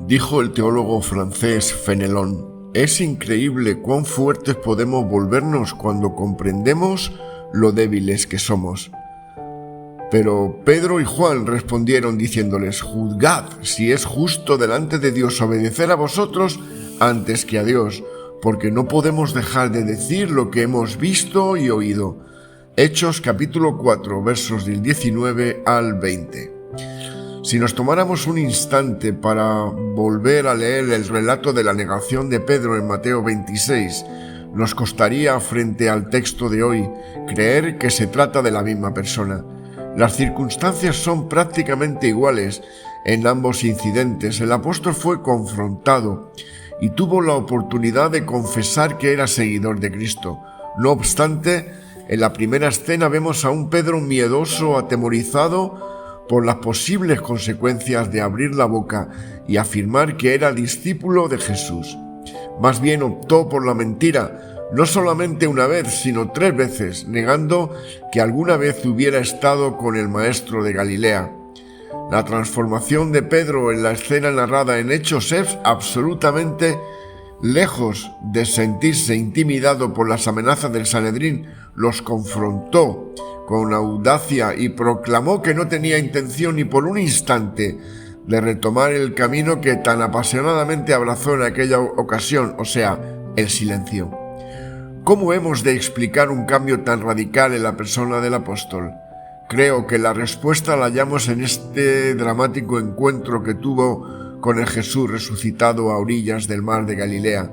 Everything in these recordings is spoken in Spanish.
Dijo el teólogo francés Fenelon: es increíble cuán fuertes podemos volvernos cuando comprendemos lo débiles que somos. Pero Pedro y Juan respondieron diciéndoles: juzgad si es justo delante de Dios obedecer a vosotros antes que a Dios, porque no podemos dejar de decir lo que hemos visto y oído. Hechos capítulo 4, versos del 19 al 20. Si nos tomáramos un instante para volver a leer el relato de la negación de Pedro en Mateo 26, nos costaría, frente al texto de hoy, creer que se trata de la misma persona. Las circunstancias son prácticamente iguales. En ambos incidentes el apóstol fue confrontado y tuvo la oportunidad de confesar que era seguidor de Cristo. No obstante, en la primera escena vemos a un Pedro miedoso, atemorizado por las posibles consecuencias de abrir la boca y afirmar que era discípulo de Jesús. Más bien optó por la mentira, no solamente una vez, sino 3 veces, negando que alguna vez hubiera estado con el maestro de Galilea. La transformación de Pedro en la escena narrada en Hechos es absolutamente lejos de sentirse intimidado por las amenazas del Sanedrín. Los confrontó con audacia y proclamó que no tenía intención ni por un instante de retomar el camino que tan apasionadamente abrazó en aquella ocasión, o sea, el silencio. ¿Cómo hemos de explicar un cambio tan radical en la persona del apóstol? Creo que la respuesta la hallamos en este dramático encuentro que tuvo con el Jesús resucitado a orillas del mar de Galilea.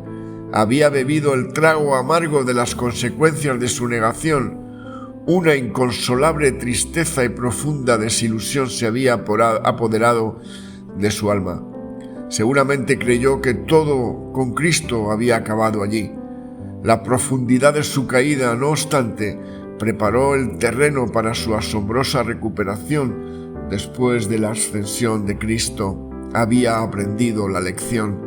Había bebido el trago amargo de las consecuencias de su negación. Una inconsolable tristeza y profunda desilusión se había apoderado de su alma. Seguramente creyó que todo con Cristo había acabado allí. La profundidad de su caída, no obstante, preparó el terreno para su asombrosa recuperación. Después de la ascensión de Cristo, había aprendido la lección.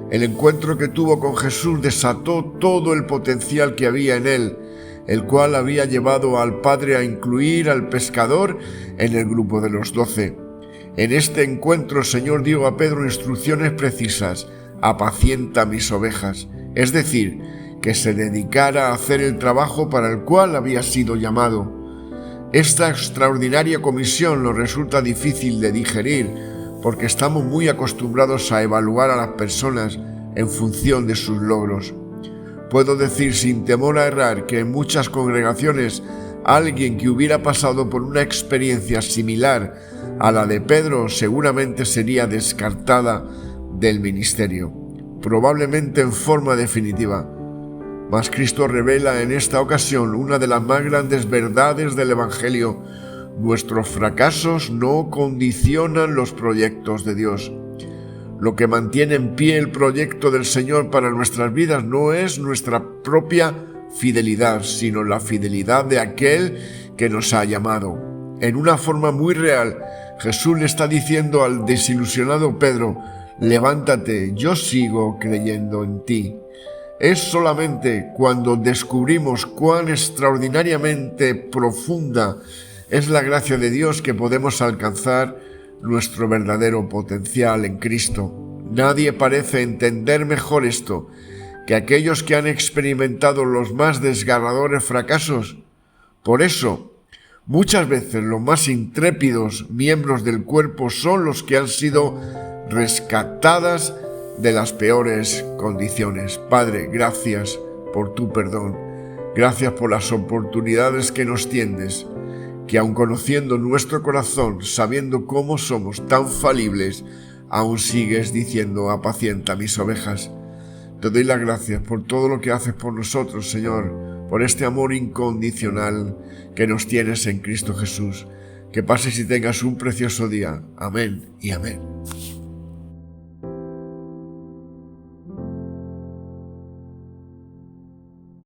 El encuentro que tuvo con Jesús desató todo el potencial que había en él, el cual había llevado al Padre a incluir al pescador en el grupo de los 12. En este encuentro el Señor dio a Pedro instrucciones precisas: apacienta mis ovejas, es decir, que se dedicara a hacer el trabajo para el cual había sido llamado. Esta extraordinaria comisión nos resulta difícil de digerir, porque estamos muy acostumbrados a evaluar a las personas en función de sus logros. Puedo decir sin temor a errar que en muchas congregaciones alguien que hubiera pasado por una experiencia similar a la de Pedro seguramente sería descartada del ministerio, probablemente en forma definitiva. Mas Cristo revela en esta ocasión una de las más grandes verdades del Evangelio: nuestros fracasos no condicionan los proyectos de Dios. Lo que mantiene en pie el proyecto del Señor para nuestras vidas no es nuestra propia fidelidad, sino la fidelidad de aquel que nos ha llamado. En una forma muy real, Jesús le está diciendo al desilusionado Pedro: levántate, yo sigo creyendo en ti. Es solamente cuando descubrimos cuán extraordinariamente profunda es la gracia de Dios que podemos alcanzar nuestro verdadero potencial en Cristo. Nadie parece entender mejor esto que aquellos que han experimentado los más desgarradores fracasos. Por eso, muchas veces los más intrépidos miembros del cuerpo son los que han sido rescatadas de las peores condiciones. Padre, gracias por tu perdón. Gracias por las oportunidades que nos tiendes, que aun conociendo nuestro corazón, sabiendo cómo somos tan falibles, aún sigues diciendo: apacienta mis ovejas. Te doy las gracias por todo lo que haces por nosotros, Señor, por este amor incondicional que nos tienes en Cristo Jesús. Que pases y tengas un precioso día. Amén y amén.